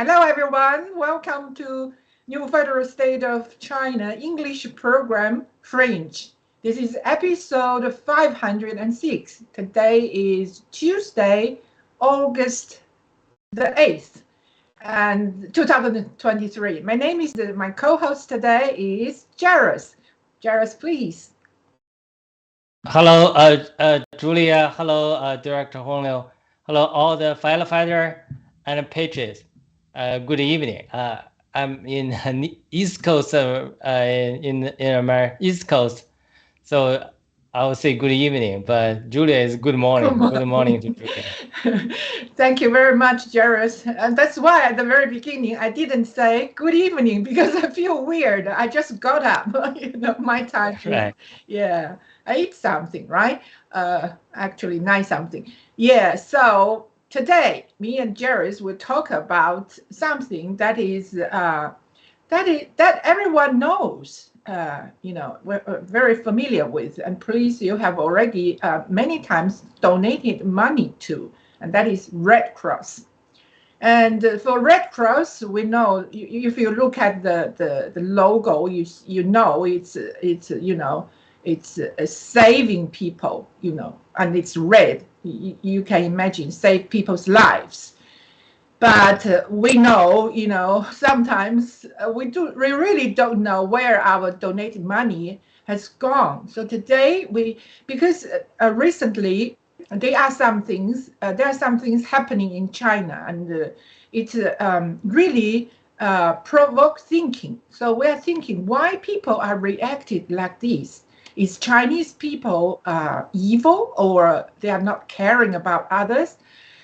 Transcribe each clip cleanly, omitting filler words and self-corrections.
Hello, everyone. Welcome to New Federal State of China English program, Fringe. This is episode 506. Today is Tuesday, August the 8th, and 2023. My name is, my co-host today is Jairus. Jairus, please. Hello, Julia. Hello, Director Hong Liu. Hello, all the firefighter and patriots. Good evening. I'm in East Coast, in America, East Coast. So I will say good evening, but Julia is good morning. Good morning to Julia. Thank you very much, Jairus. And that's why at the very beginning I didn't say good evening because I feel weird. I just got up, my time. Right. Yeah, I ate something, right? Actually, nice something. Yeah. So today, me and Jairus will talk about something that everyone knows. We're very familiar with, and please, you have already many times donated money to, and that is Red Cross. And for Red Cross, we know if you look at the logo, you know it's saving people, and it's red. You can imagine save people's lives. But we know, sometimes we really don't know where our donated money has gone. So today because recently there are some things happening in China, and it really provokes thinking. So we're thinking why people are reacted like this. Is Chinese people evil, or they are not caring about others?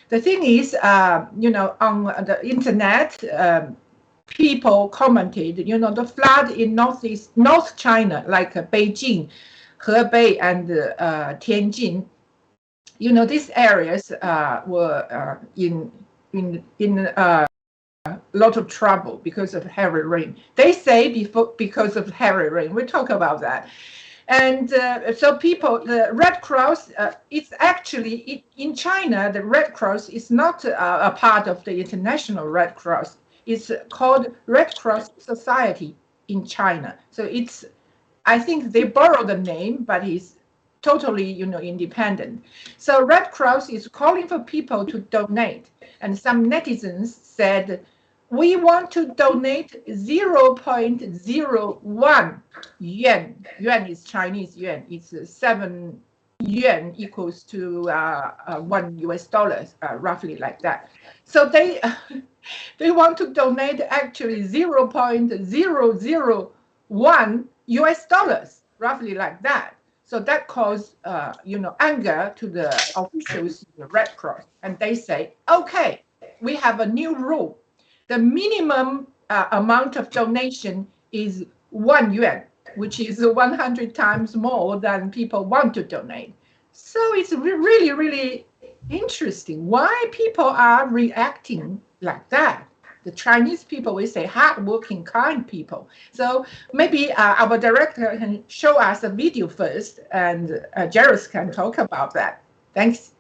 The thing is, on the internet, people commented, the flood in North China, like Beijing, Hebei, and Tianjin. These areas were in a lot of trouble because of heavy rain. They say because of heavy rain. We'll talk about that. And so the Red Cross, it's actually, in China, the Red Cross is not a part of the International Red Cross. It's called Red Cross Society in China. So I think they borrow the name, but it's totally, independent. So Red Cross is calling for people to donate. And some netizens said, we want to donate 0.01 yuan. Yuan is Chinese yuan. It's 7 yuan equals to $1, roughly like that. So they want to donate actually 0.001 US, roughly like that. So that caused anger to the officials of the Red Cross, and they say, okay, we have a new rule. The minimum amount of donation is 1 yuan, which is 100 times more than people want to donate. So it's really, really interesting why people are reacting like that. The Chinese people, we say hardworking, kind people. So maybe our director can show us a video first, and Jairus can talk about that. Thanks.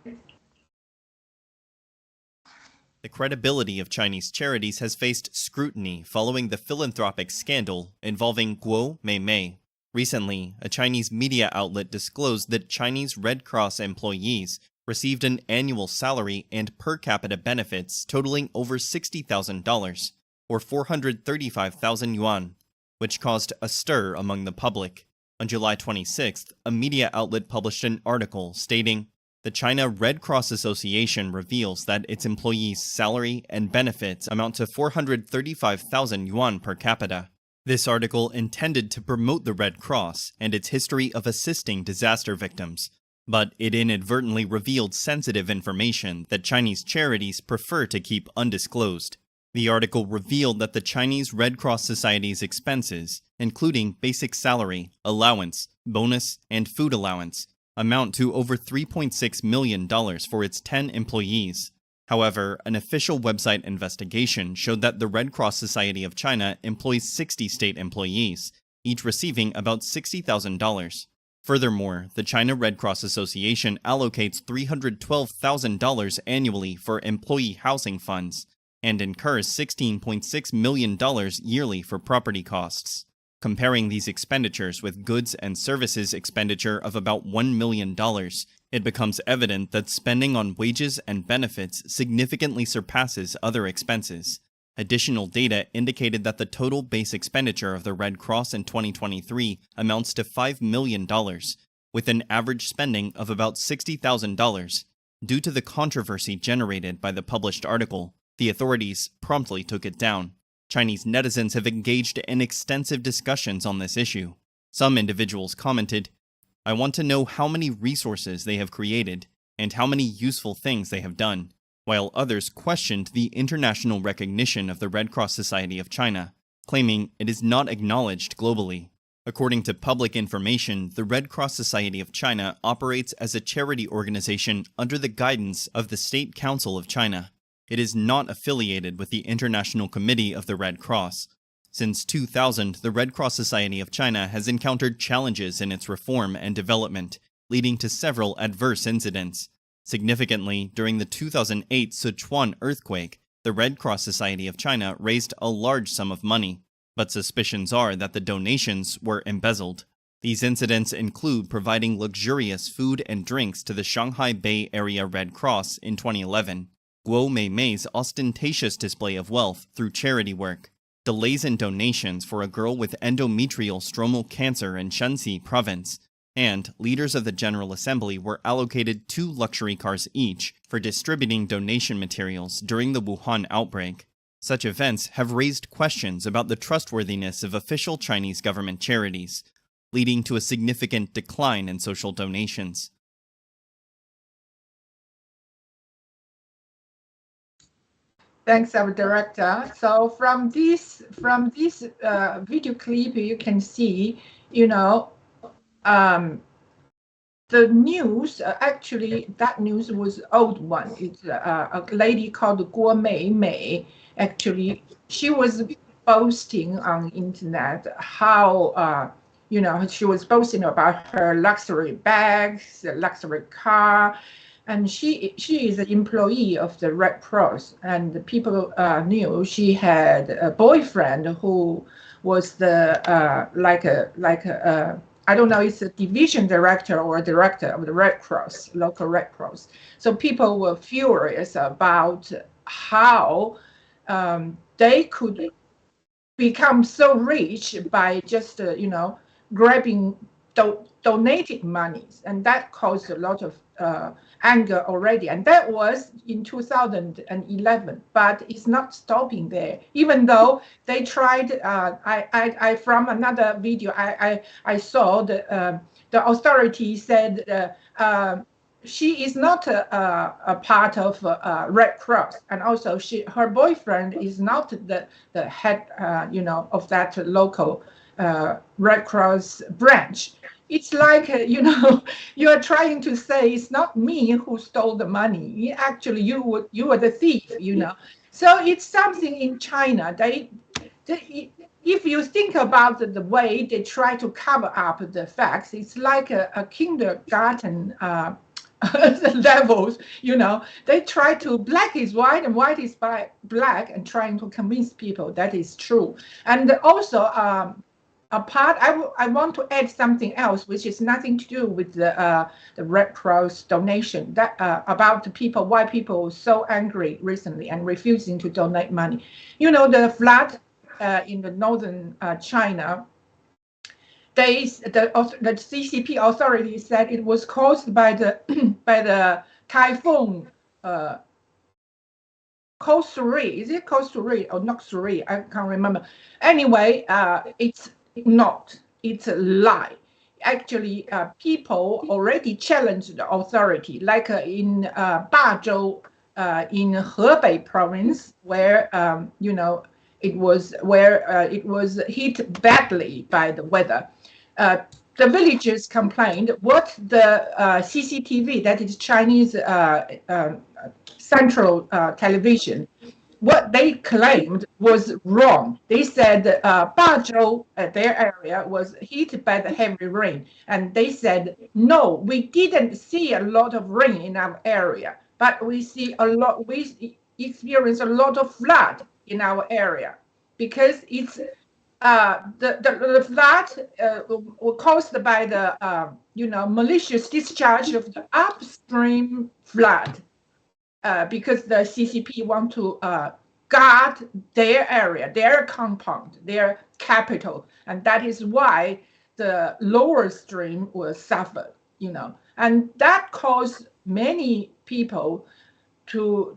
The credibility of Chinese charities has faced scrutiny following the philanthropic scandal involving Guo Meimei. Recently, a Chinese media outlet disclosed that Chinese Red Cross employees received an annual salary and per capita benefits totaling over $60,000, or 435,000 yuan, which caused a stir among the public. On July 26th, a media outlet published an article stating, the China Red Cross Association reveals that its employees' salary and benefits amount to 435,000 yuan per capita. This article intended to promote the Red Cross and its history of assisting disaster victims, but it inadvertently revealed sensitive information that Chinese charities prefer to keep undisclosed. The article revealed that the Chinese Red Cross Society's expenses, including basic salary, allowance, bonus, and food allowance, amount to over $3.6 million for its 10 employees. However, an official website investigation showed that the Red Cross Society of China employs 60 state employees, each receiving about $60,000. Furthermore, the China Red Cross Association allocates $312,000 annually for employee housing funds, and incurs $16.6 million yearly for property costs. Comparing these expenditures with goods and services expenditure of about $1 million, it becomes evident that spending on wages and benefits significantly surpasses other expenses. Additional data indicated that the total base expenditure of the Red Cross in 2023 amounts to $5 million, with an average spending of about $60,000. Due to the controversy generated by the published article, the authorities promptly took it down. Chinese netizens have engaged in extensive discussions on this issue. Some individuals commented, "I want to know how many resources they have created and how many useful things they have done," while others questioned the international recognition of the Red Cross Society of China, claiming it is not acknowledged globally. According to public information, the Red Cross Society of China operates as a charity organization under the guidance of the State Council of China. It is not affiliated with the International Committee of the Red Cross. Since 2000, the Red Cross Society of China has encountered challenges in its reform and development, leading to several adverse incidents. Significantly, during the 2008 Sichuan earthquake, the Red Cross Society of China raised a large sum of money, but suspicions are that the donations were embezzled. These incidents include providing luxurious food and drinks to the Shanghai Bay Area Red Cross in 2011, Guo Meimei's ostentatious display of wealth through charity work, delays in donations for a girl with endometrial stromal cancer in Shanxi province, and leaders of the General Assembly were allocated 2 luxury cars each for distributing donation materials during the Wuhan outbreak. Such events have raised questions about the trustworthiness of official Chinese government charities, leading to a significant decline in social donations. Thanks, our director. So from this video clip, you can see, the news. Actually, that news was old one. It's a lady called Guo Meimei. Actually, she was boasting on internet how she was boasting about her luxury bags, luxury car. And she is an employee of the Red Cross, and people knew she had a boyfriend who was the I don't know, it's a division director or a director of the Red Cross, local Red Cross. So people were furious about how they could become so rich by just grabbing donated monies, and that caused a lot of anger already, and that was in 2011. But it's not stopping there, even though they tried. I from another video I saw the authority said she is not a part of Red Cross, and also her boyfriend is not the head of that local Red Cross branch. It's like, you are trying to say it's not me who stole the money. Actually, you were the thief, So it's something in China. They if you think about the way they try to cover up the facts, it's like a kindergarten levels, They try to black is white and white is black, and trying to convince people that is true. And also, I want to add something else, which is nothing to do with the Red Cross donation. That about the people, why people were so angry recently and refusing to donate money. The flood in the northern China. The CCP authorities said it was caused by the typhoon. Kosuri, is it Kosuri or Noksuri? I can't remember. Anyway, it's not. It's a lie. Actually, people already challenged the authority, like in Dazhou, in Hebei province, where it was hit badly by the weather. The villagers complained what the CCTV, that is Chinese central television, what they claimed was wrong. They said Dazhou, their area, was hit by the heavy rain. And they said, no, we didn't see a lot of rain in our area, but we see a lot. experience a lot of flood in our area because it's the flood were caused by the malicious discharge of the upstream flood because the CCP want to guard their area, their compound, their capital, and that is why the lower stream will suffer, and that caused many people to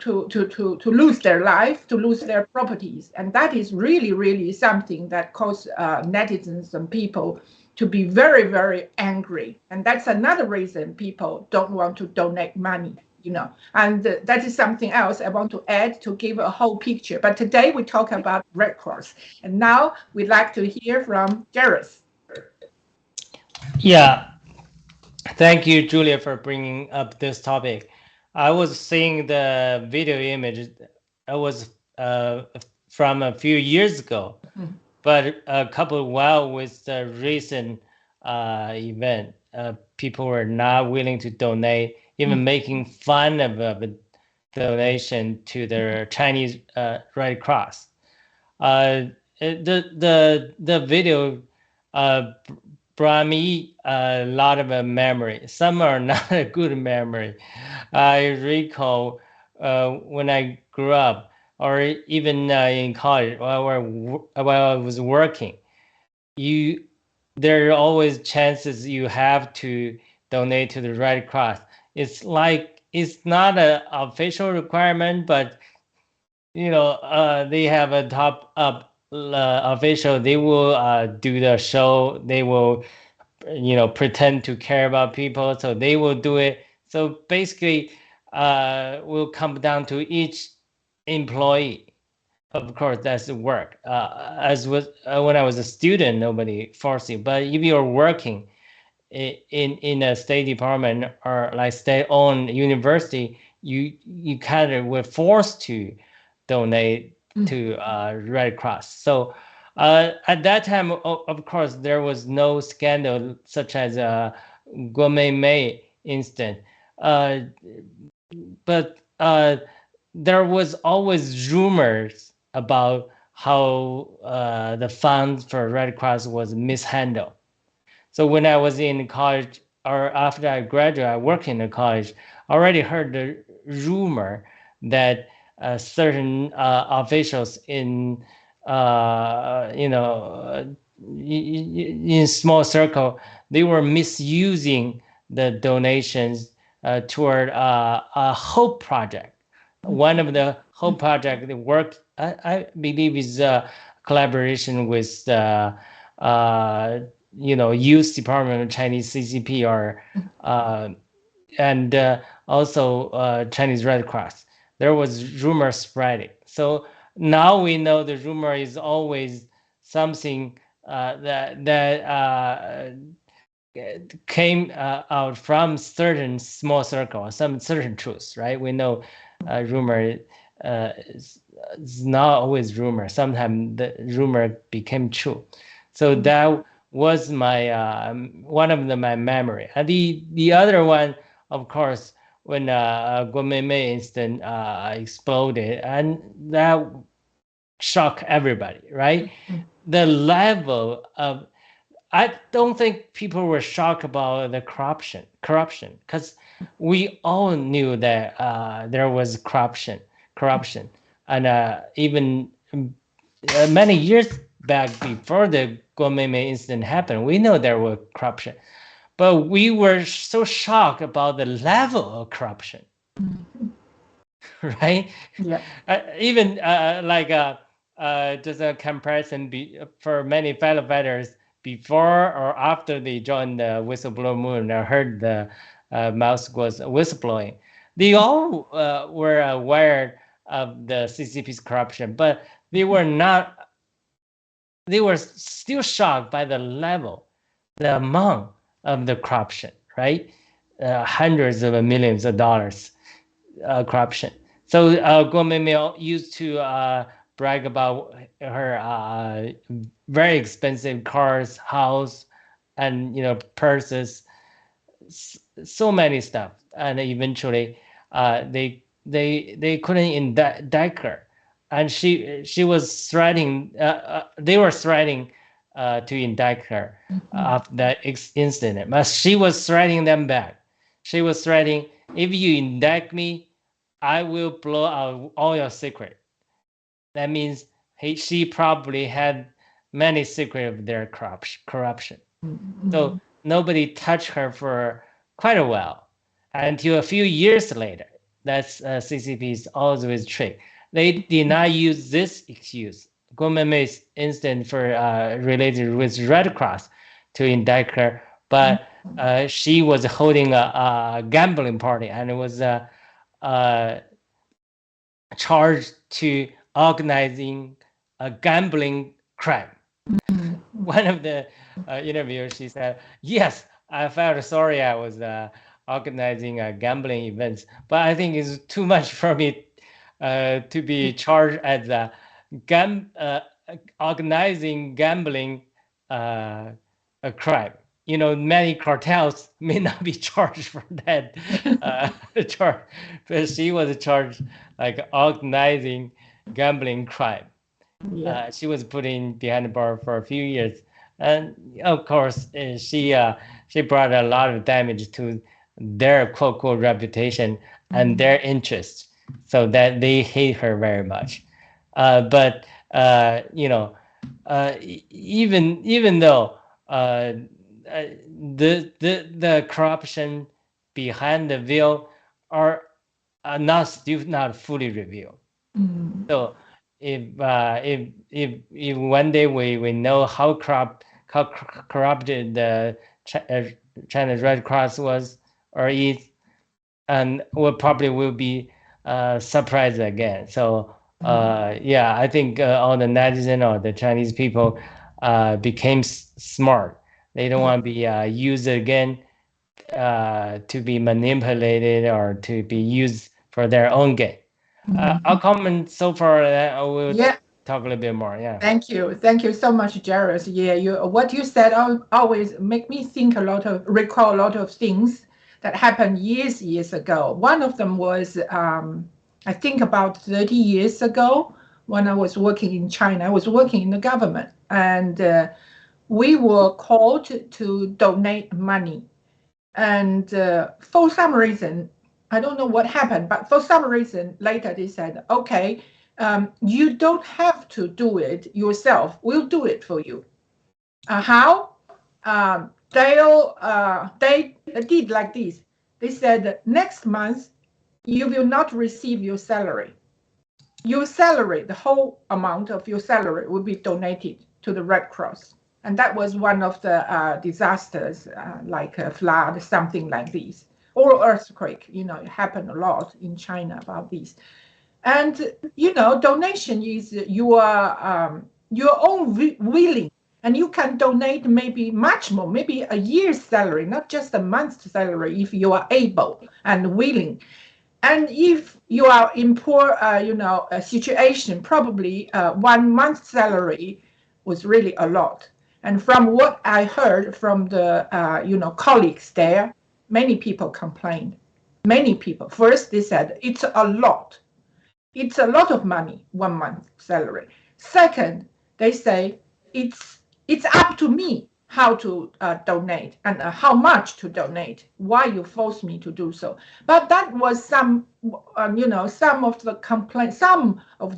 lose their life, to lose their properties. And that is really, really something that caused netizens and people to be very, very angry. And that's another reason people don't want to donate money, And that is something else I want to add to give a whole picture. But today we talk about Red Cross. And now we'd like to hear from Jairus. Yeah. Thank you, Julia, for bringing up this topic. I was seeing the video image. It was from a few years ago, but coupled well with the recent event, people were not willing to donate, even making fun of a donation to the Chinese Red Cross. The video brought me a lot of a memory. Some are not a good memory. I recall when I grew up, or even in college while I was working, there are always chances you have to donate to the Red Cross. It's not an official requirement, but they have a top up official. They will do the show. They will pretend to care about people, so they will do it. So basically will come down to each employee. Of course, that's the work. As was when I was a student, nobody forced you. But if you're working in a State Department or like state-owned university, you kind of were forced to donate to Red Cross. So at that time, of course, there was no scandal such as Guo Mei incident, but there was always rumors about how the funds for Red Cross was mishandled. So when I was in college, or after I graduated, I worked in the college, I already heard the rumor that certain officials in small circle, they were misusing the donations toward a Hope Project. One of the Hope Project that worked, I believe, is a collaboration with the Youth Department of Chinese CCP and also Chinese Red Cross. There was rumor spreading. So now we know the rumor is always something that came out from certain small circle, some certain truths, right? We know rumor is not always rumor. Sometimes the rumor became true. So that was my one of my memory. And the other one, of course, when Guo Mei incident exploded, and that shocked everybody, right? The level of, I don't think people were shocked about the corruption, because we all knew that there was corruption, and even many years back before the Guo Mei incident happened, we know there was corruption. But we were so shocked about the level of corruption, right? Yeah. Even just a comparison for many fellow fighters before or after they joined the whistleblower movement, I heard the mouse was whistleblowing. They all were aware of the CCP's corruption, but they were not. They were still shocked by the level, the amount of the corruption, right? Hundreds of millions of dollars corruption. So Guo Mei used to brag about her very expensive cars, house, and purses, so many stuff. And eventually they they couldn't indict her, and she was threatening. They were threatening to indict her after that incident, but she was threatening them back. She was threatening, if you indict me, I will blow out all your secret. That means she probably had many secrets of their corruption. So nobody touched her for quite a while, until a few years later. That's CCP's always trick. They did not use this excuse, Guomen's incident for related with Red Cross, to indict her, but she was holding a gambling party and was charged to organizing a gambling crime. One of the interviewers, she said, yes, I felt sorry I was organizing gambling events, but I think it's too much for me to be charged as organizing gambling a crime. You know, many cartels may not be charged for that charge, but she was charged like organizing gambling crime. Yeah. She was put in behind the bar for a few years, and of course, she brought a lot of damage to their quote unquote reputation and their interests, so that they hate her very much. But you know, even though the corruption behind the veil are still not fully revealed. So if one day we know how corrupted the China's Red Cross was or is, and we probably will be surprised again. So yeah, I think all the netizens or the Chinese people became smart. They don't want to be used again to be manipulated or to be used for their own gain. I'll comment so far. I will talk a little bit more. Yeah. Thank you so much, Jared. Yeah, what you said always make me think recall a lot of things that happened years ago. One of them was I think about 30 years ago when I was working in China. I was working in the government, and we were called to donate money. And for some reason, I don't know what happened, but for some reason later they said, okay, you don't have to do it yourself. We'll do it for you. How? They did like this. They said, next month, you will not receive your salary. Your salary, the whole amount of your salary will be donated to the Red Cross. And that was one of the disasters, like a flood, something like this, or earthquake. You know, it happened a lot in China about this. And, you know, donation is your own willing. And you can donate maybe much more, maybe a year's salary, not just a month's salary, if you are able and willing. And if you are in poor, situation, probably 1 month's salary was really a lot. And from what I heard from the, colleagues there, many people complained. Many people. First, they said, it's a lot. It's a lot of money, 1 month salary. Second, they say, it's up to me how to donate and how much to donate, why you force me to do so. But that was some of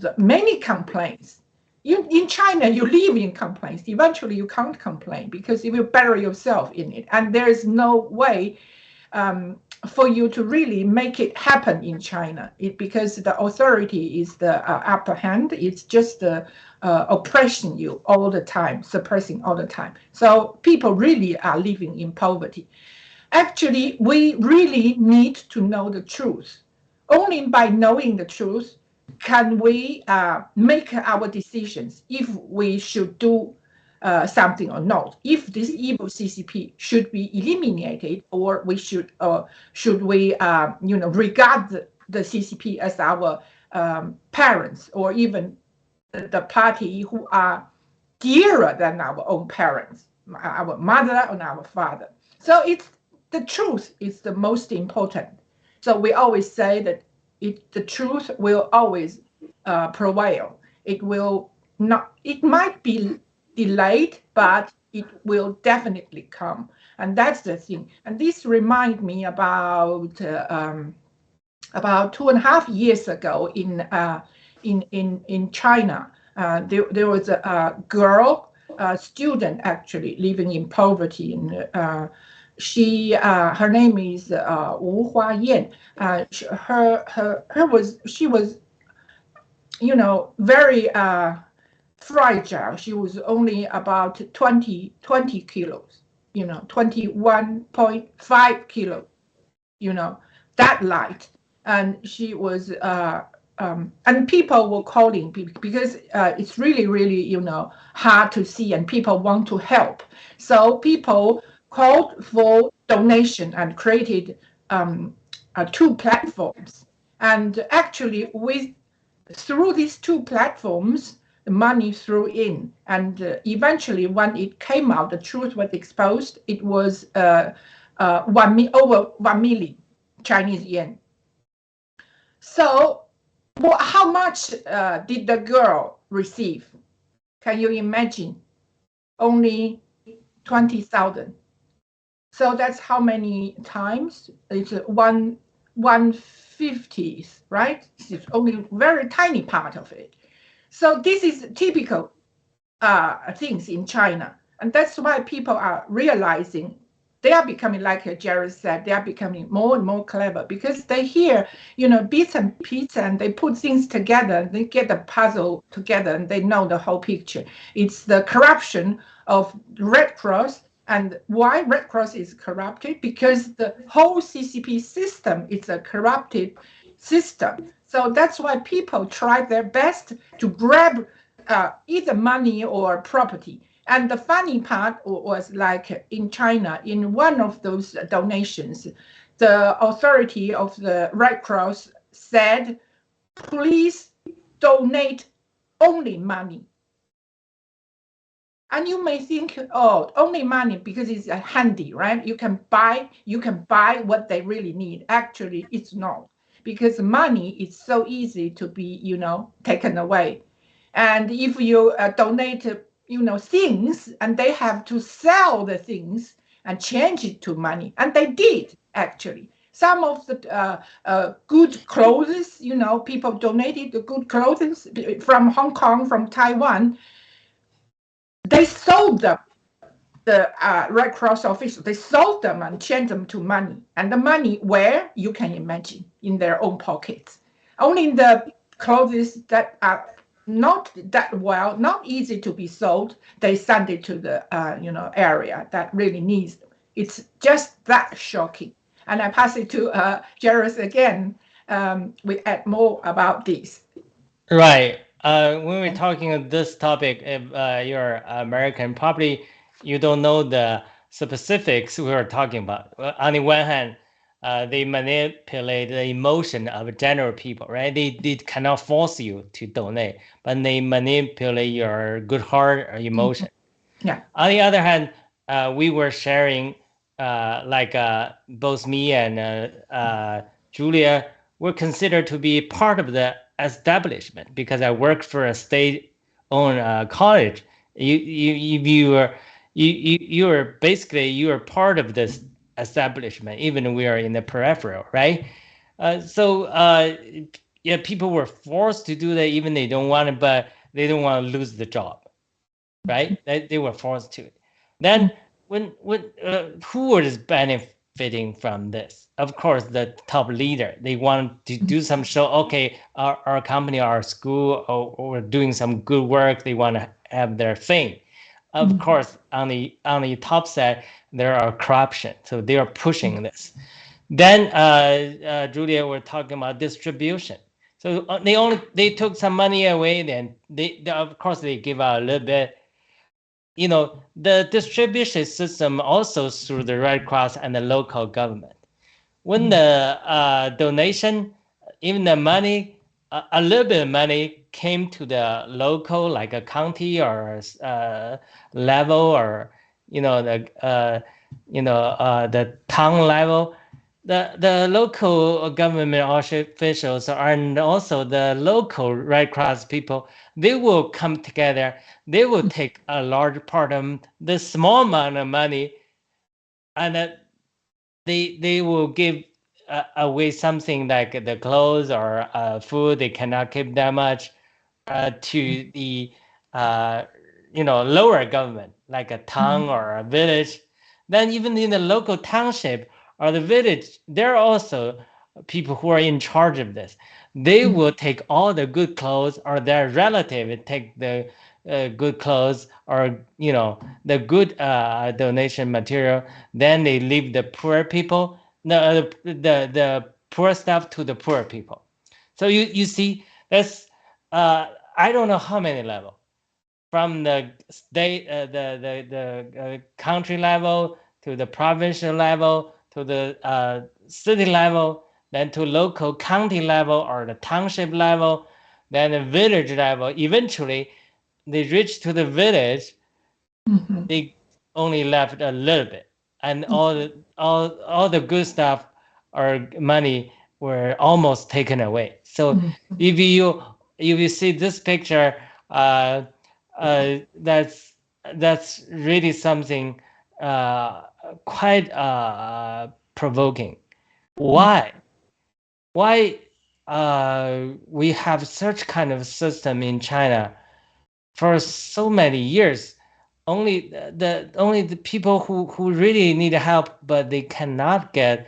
the many complaints. In China, you live in complaints. Eventually, you can't complain because you will bury yourself in it. And there is no way for you to really make it happen in China, because the authority is the upper hand. It's just oppressing you all the time, suppressing all the time. So people really are living in poverty. Actually, we really need to know the truth. Only by knowing the truth can we make our decisions if we should do something or not, if this evil CCP should be eliminated, or we should we regard the CCP as our parents, or even the party who are dearer than our own parents, our mother and our father. So it's the truth is the most important. So we always say that the truth will always prevail. It will not. It might be delayed, but it will definitely come. And that's the thing. And this reminds me about 2.5 years ago in China. There was a girl, a student actually living in poverty, and her name is Wu Huayan. She was very fragile. She was only about 20 kilos, 21.5 kilos, that light. And she was and people were calling because it's really, really, hard to see, and people want to help. So people called for donation and created 2 platforms. And actually, through these 2 platforms, the money threw in, and eventually, when it came out, the truth was exposed. It was over 1 million Chinese yuan. So, how much did the girl receive? Can you imagine? Only 20,000. So that's how many times? It's 1/50th, right? It's only a very tiny part of it. So this is typical things in China. And that's why people are realizing they are becoming, like Jared said, they are becoming more and more clever, because they hear, bits and pieces, and they put things together, they get the puzzle together, and they know the whole picture. It's the corruption of Red Cross. And why Red Cross is corrupted? Because the whole CCP system is a corrupted system. So that's why people try their best to grab either money or property. And the funny part was, like in China, in one of those donations, the authority of the Red Cross said, please donate only money. And you may think, oh, only money because it's handy, right? You can buy what they really need. Actually, it's not, because money is so easy to be, taken away. And if you donate, things, and they have to sell the things and change it to money, and they did actually. Some of the good clothes, people donated the good clothes from Hong Kong, from Taiwan. They sold them, the Red Cross officials, they sold them and changed them to money. And the money, where? You can imagine, in their own pockets. Only the clothes that are not that well, not easy to be sold, they send it to the area that really needs them. It's just that shocking. And I pass it to Jairus again. We add more about this. Right. When we're talking on this topic, if you're American, probably you don't know the specifics we are talking about. On the one hand, they manipulate the emotion of general people, right? They cannot force you to donate, but they manipulate your good heart or emotion. Yeah. On the other hand, we were sharing, both me and Julia were considered to be part of the establishment because I worked for a state-owned college. You are basically part of this establishment, even we are in the peripheral, right? People were forced to do that, even they don't want it, but they don't want to lose the job, right? They were forced to. Then who was benefiting from this? Of course, the top leader. They want to do some show. Okay, our company, our school, or doing some good work. They want to have their fame. Of course, on the top side, there are corruption. So they are pushing this. Then Julia were talking about distribution. So they took some money away. Then they of course they give out a little bit. The distribution system also through the Red Cross and the local government. When the donation, even the money, a little bit of money came to the local, like a county or level, or the town level, the local government officials and also the local Red Cross people, they will come together. They will take a large part of the small amount of money, and they will give away something like the clothes or food. They cannot keep that much to the lower government, like a town or a village. Then even in the local township or the village, there are also people who are in charge of this. They will take all the good clothes, or their relative take the good clothes, or the good donation material. Then they leave the poor people, the poor stuff to the poor people. So you see, that's I don't know how many level, from the state, the country level, to the provincial level, to the city level, then to local county level or the township level, then the village level. Eventually, they reach to the village. They only left a little bit, and all the good stuff or money were almost taken away. So if you see this picture, that's really something quite provoking. Why? Why we have such kind of system in China for so many years? Only the people who really need help, but they cannot get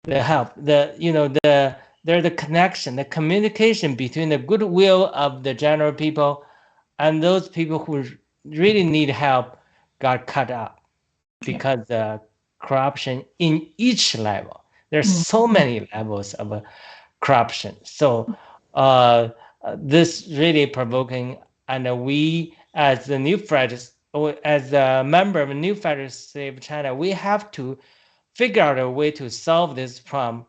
the help. There's the connection, the communication between the goodwill of the general people and those people who really need help got cut out because the corruption in each level. There's so many levels of corruption. So this really provoking, and we as the new federal, as a member of the new federal state of China, we have to figure out a way to solve this problem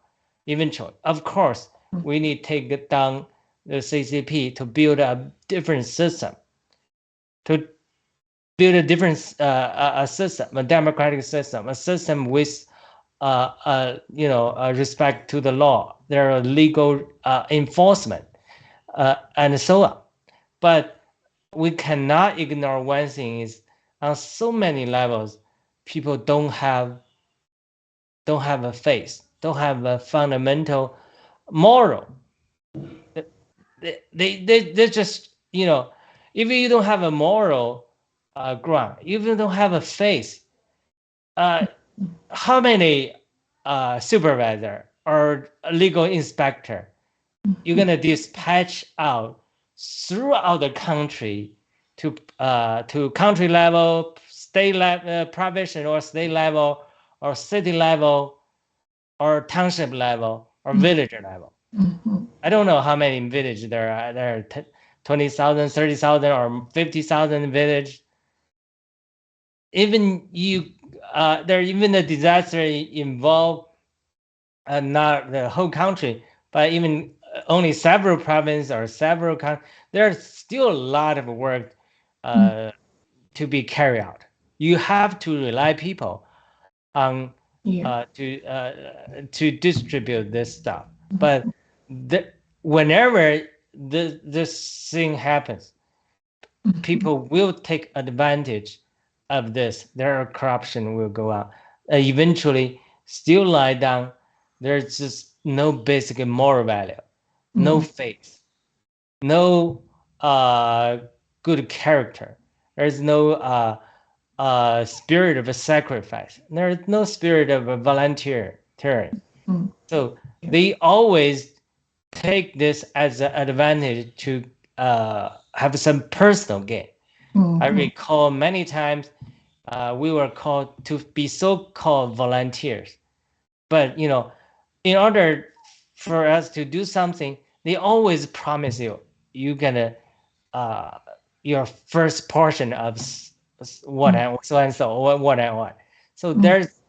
eventually. Of course, we need to take down the CCP to build a different system, to build a different system, a democratic system, a system with respect to the law. There are legal enforcement and so on. But we cannot ignore one thing: is on so many levels, people don't have a faith, don't have a fundamental moral. They just, if you don't have a moral ground, if you don't have a faith, how many supervisor or legal inspector you're gonna dispatch out throughout the country to country level, state level, provincial or state level, or city level, or township level, or village level? I don't know how many villages there are. There are 20,000, 30,000, or 50,000 village. Even there even a disaster involved not the whole country, but even only several provinces or several countries. There's still a lot of work to be carried out. You have to rely people on to distribute this stuff. But whenever this thing happens, people will take advantage of this. Their corruption will go out. Eventually, still lie down. There's just no basic moral value, no faith, no good character. There's no spirit of a sacrifice. There's no spirit of a volunteer. So they always take this as an advantage to have some personal gain. I recall many times we were called to be so-called volunteers, but in order for us to do something, they always promise you're gonna your first portion of what and so and so, what and what. So there's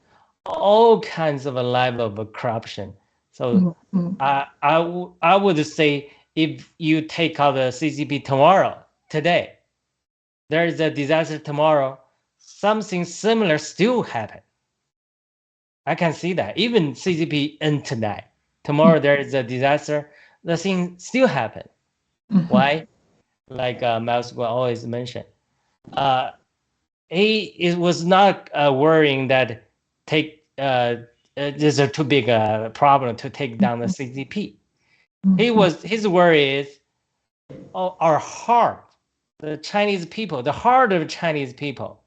all kinds of a level of corruption. So I would say, if you take out the CCP today, there is a disaster tomorrow, something similar still happen. I can see that. Even CCP and tonight, tomorrow there is a disaster, the thing still happen. Why? Like Miles will always mention. He was not worrying that this is a too big a problem to take down the CCP. His worry is, oh, our heart, the Chinese people, the heart of Chinese people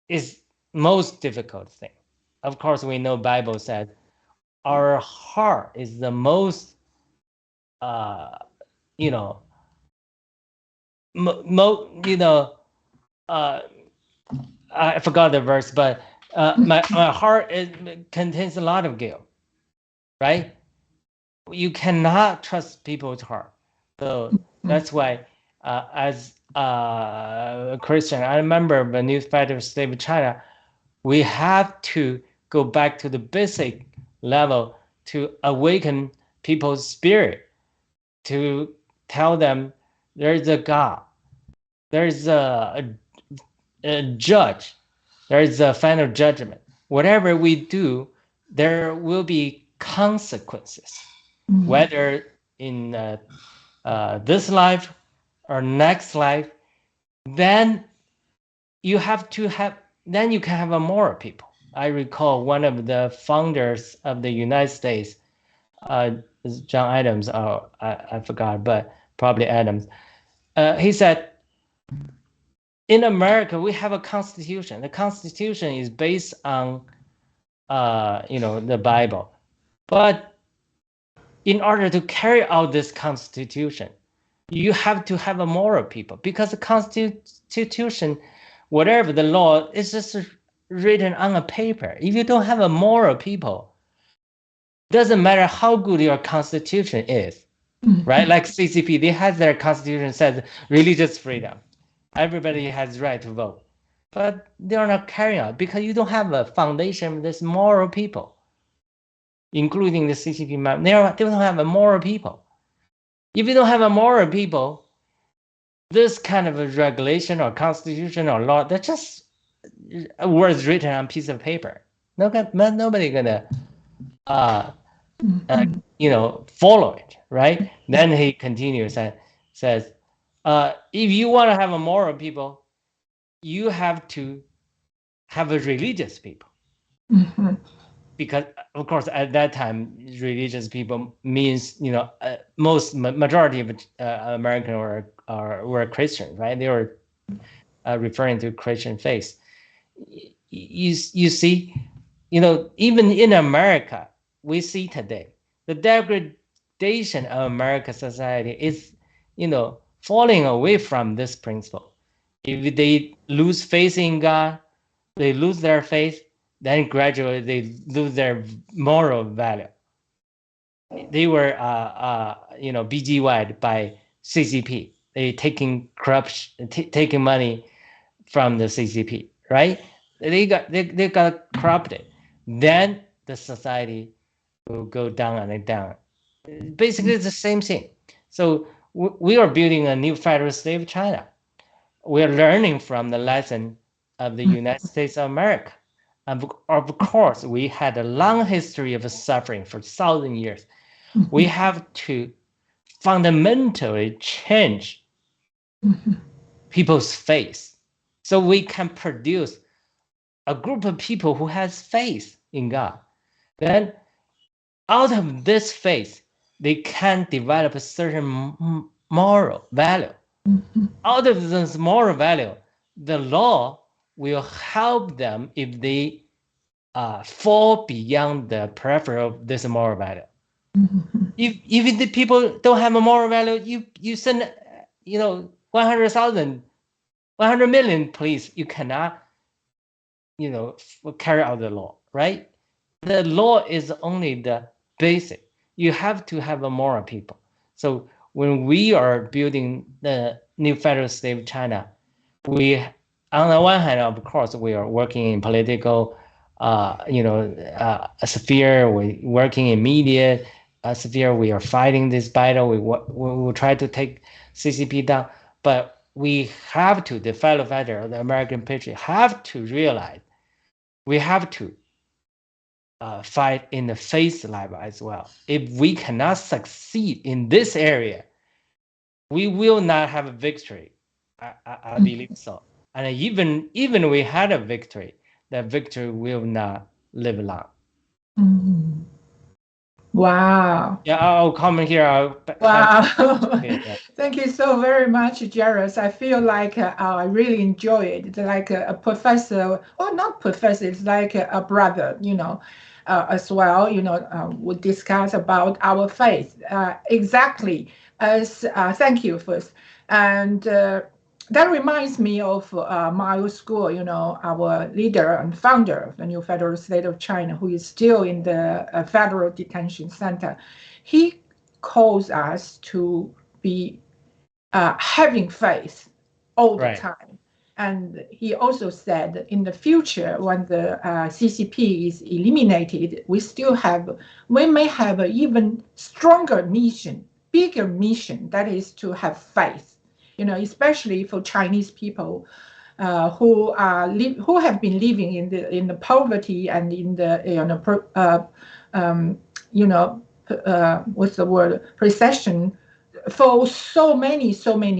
is most difficult thing. Of course, we know Bible says our heart is the most, you know, I forgot the verse, but my heart contains a lot of guilt, right? You cannot trust people's heart. So that's why, as a Christian, I remember when you fight of slave China, we have to go back to the basic level to awaken people's spirit, to tell them there is a God, there is a judge, there is a final judgment. Whatever we do, there will be consequences, whether in this life or next life. Then you have to have, then you can have a moral people. I recall one of the founders of the United States, John Adams, I forgot, but probably Adams. He said, in America, we have a constitution. The constitution is based on, the Bible. But in order to carry out this constitution, you have to have a moral people, because the constitution, whatever the law, is just written on a paper. If you don't have a moral people, doesn't matter how good your constitution is, right? Like CCP, they have their constitution says religious freedom. Everybody has right to vote, but they are not carrying out because you don't have a foundation of this moral people, including the CCP. They don't have a moral people. If you don't have a moral people, this kind of a regulation or constitution or law, that's just words written on a piece of paper. Nobody gonna follow it, right? Then he continues and says, if you want to have a moral people, you have to have a religious people. Because of course at that time religious people means majority of American were Christian, right? They were referring to Christian faith. You see, even in America, we see today the degradation of American society is falling away from this principle. If they lose faith in God, they lose their faith, then gradually they lose their moral value. They were BGY'd by CCP. They taking corruption, taking money from the CCP, right? They got corrupted. Then the society will go down and down. Basically, it's the same thing. So we are building a new federal state of China. We are learning from the lesson of the United States of America. Of course, we had a long history of suffering for 1,000 years. We have to fundamentally change people's faith so we can produce a group of people who has faith in God. Then out of this faith, they can develop a certain moral value. Out of this moral value, the law will help them if they fall beyond the peripheral of this moral value. If the people don't have a moral value, you send 100,000, 100 million police, you cannot carry out the law, right? The law is only the basic. You have to have a moral people. So when we are building the new federal state of China, we, on the one hand, of course, we are working in political, sphere. We're working in media sphere. We are fighting this battle. We will try to take CCP down, but we have to, the fellow fighter, the American patriot, have to realize we have to fight in the faith level as well. If we cannot succeed in this area, we will not have a victory. I believe so. And even we had a victory, that victory will not live long. Mhm. Wow. Yeah, I'll comment here. Wow. Yeah. Thank you so very much, Jairus. I feel like I really enjoy it. It's like a professor, or not professor, it's like a brother, as well. We discuss about our faith. Exactly. Thank you first. And that reminds me of Miles Guo, our leader and founder of the new federal state of China, who is still in the federal detention center. He calls us to be having faith all the time. And he also said in the future, when the CCP is eliminated, we may have an even stronger mission, bigger mission, that is to have faith, especially for Chinese people who have been living in the poverty and in the what's the word, recession for so many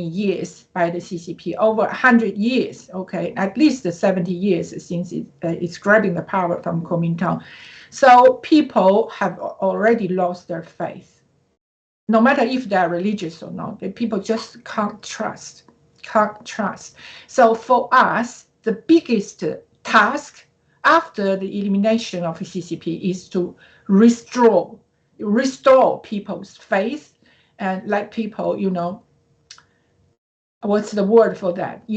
years by the CCP, over 100 years, okay, at least 70 years since it's grabbing the power from Kuomintang. So people have already lost their faith. No matter if they're religious or not, people just can't trust. So for us, the biggest task after the elimination of the CCP is to restore people's faith and let people, what's the word for that?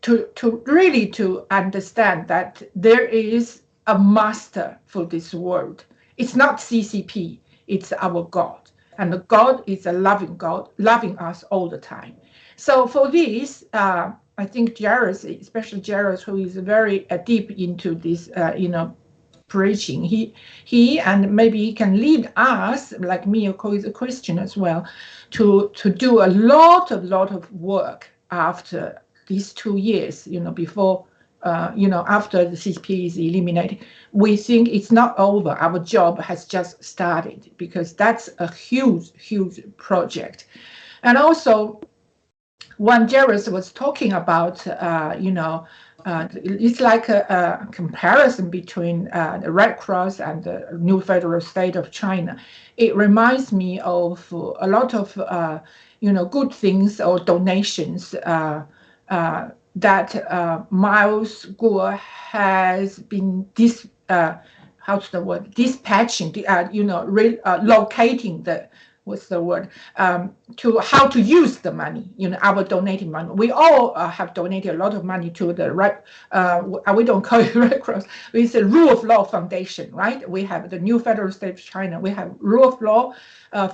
To really to understand that there is a master for this world. It's not CCP, it's our God. And the God is a loving God, loving us all the time. So for this, I think Jairus, especially Jairus, who is very deep into this, preaching, he and maybe he can lead us, like me, who is a Christian as well, to do a lot of work after these 2 years, before, after the CCP is eliminated. We think it's not over. Our job has just started, because that's a huge project. And also, when Jairus was talking about, it's like a comparison between the Red Cross and the new federal state of China. It reminds me of a lot of, good things or donations that Miles Guo has been dispatching, locating the, what's the word, to how to use the money, our donating money. We all have donated a lot of money to the we don't call it Red Cross, it's a Rule of Law Foundation, right? We have the new federal state of China. We have Rule of Law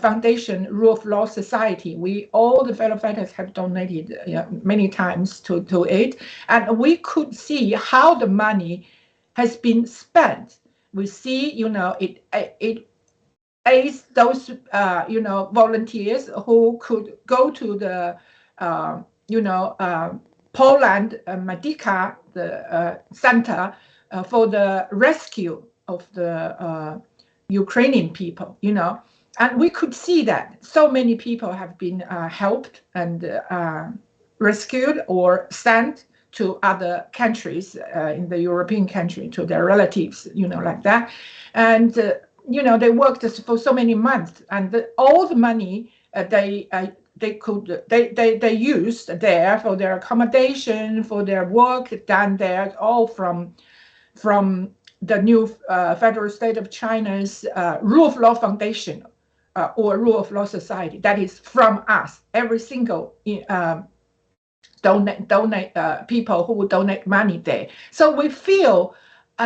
Foundation, Rule of Law Society. All the fellow fighters have donated many times to it. And we could see how the money has been spent. We see, it aids those volunteers who could go to the Poland Medica, the center for the rescue of the Ukrainian people, and we could see that so many people have been helped and rescued or sent to other countries in the European country, to their relatives, like that. And they worked for so many months, and all the money they used there for their accommodation, for their work done there, all from the new federal state of China's Rule of Law Foundation or Rule of Law Society. That is from us, every single donate people who would donate money there. So we feel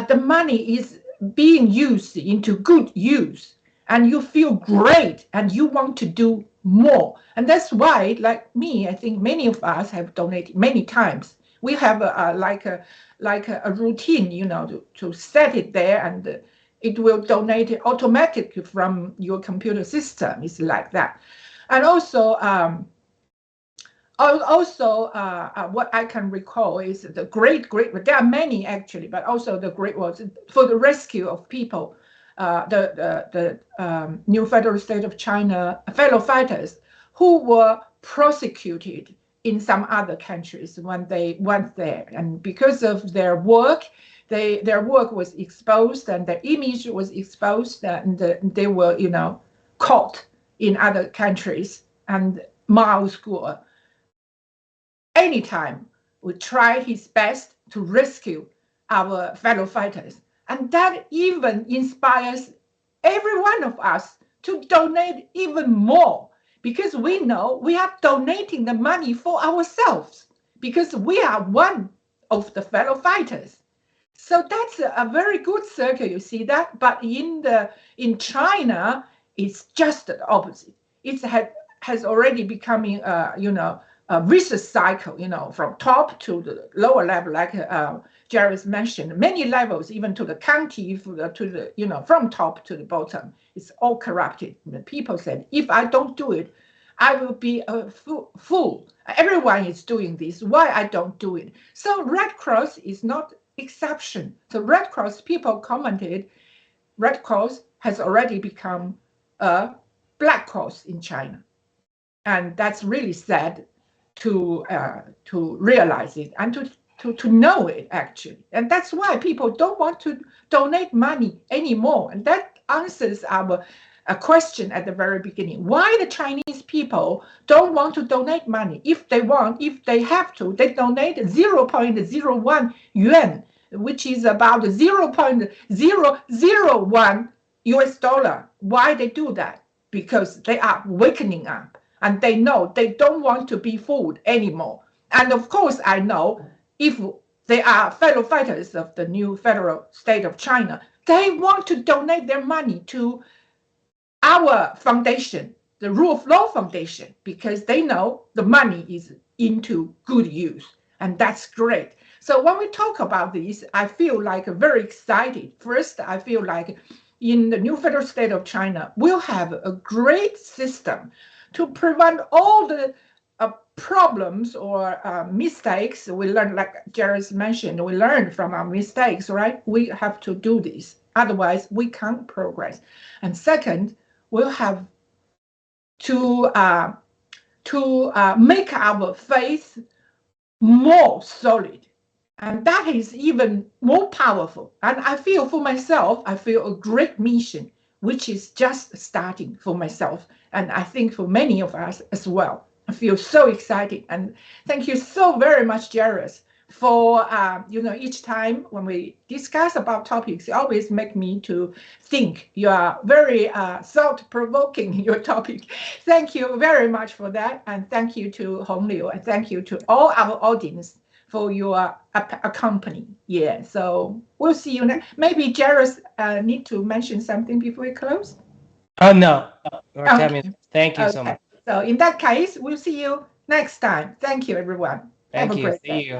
the money is being used into good use, and you feel great and you want to do more. And that's why, like me, I think many of us have donated many times. We have a routine, to set it there, and it will donate it automatically from your computer system. It's like that. And also Also, what I can recall is the great, there are many actually, but also the great was for the rescue of people, the new federal state of China fellow fighters who were prosecuted in some other countries when they went there. And because of their work, their work was exposed and their image was exposed, and they were, caught in other countries. And Mao's school anytime would try his best to rescue our fellow fighters. And that even inspires every one of us to donate even more, because we know we are donating the money for ourselves, because we are one of the fellow fighters. So that's a very good circle, you see that. But in China, it's just the opposite. It has already becoming, a vicious cycle, from top to the lower level, like Jared mentioned, many levels, even to the county, to the, from top to the bottom. It's all corrupted. The people said, if I don't do it, I will be a fool. Everyone is doing this. Why I don't do it? So Red Cross is not exception. The Red Cross people commented, Red Cross has already become a Black Cross in China. And that's really sad to realize it and to know it, actually. And that's why people don't want to donate money anymore. And that answers our question at the very beginning. Why the Chinese people don't want to donate money? If they have to, they donate 0.01 yuan, which is about 0.001 US dollar. Why they do that? Because they are wakening up. And they know they don't want to be fooled anymore. And of course, I know if they are fellow fighters of the new federal state of China, they want to donate their money to our foundation, the Rule of Law Foundation, because they know the money is into good use. And that's great. So when we talk about this, I feel like very excited. First, I feel like in the new federal state of China, we'll have a great system to prevent all the problems or mistakes. We learn, like Jared mentioned, we learn from our mistakes, right? We have to do this. Otherwise, we can't progress. And second, we'll have to make our faith more solid. And that is even more powerful. And I feel for myself, I feel a great mission, which is just starting for myself. And I think for many of us as well. I feel so excited. And thank you so very much, Jared, for, each time when we discuss about topics, you always make me to think. You are very thought-provoking in your topic. Thank you very much for that. And thank you to Hong Liu. And thank you to all our audience for your company. Yeah, so we'll see you next. Maybe Jared need to mention something before we close? Oh, no. Okay. Thank you so much. So in that case, we'll see you next time. Thank you, everyone. Thank Have a you. great See day. you.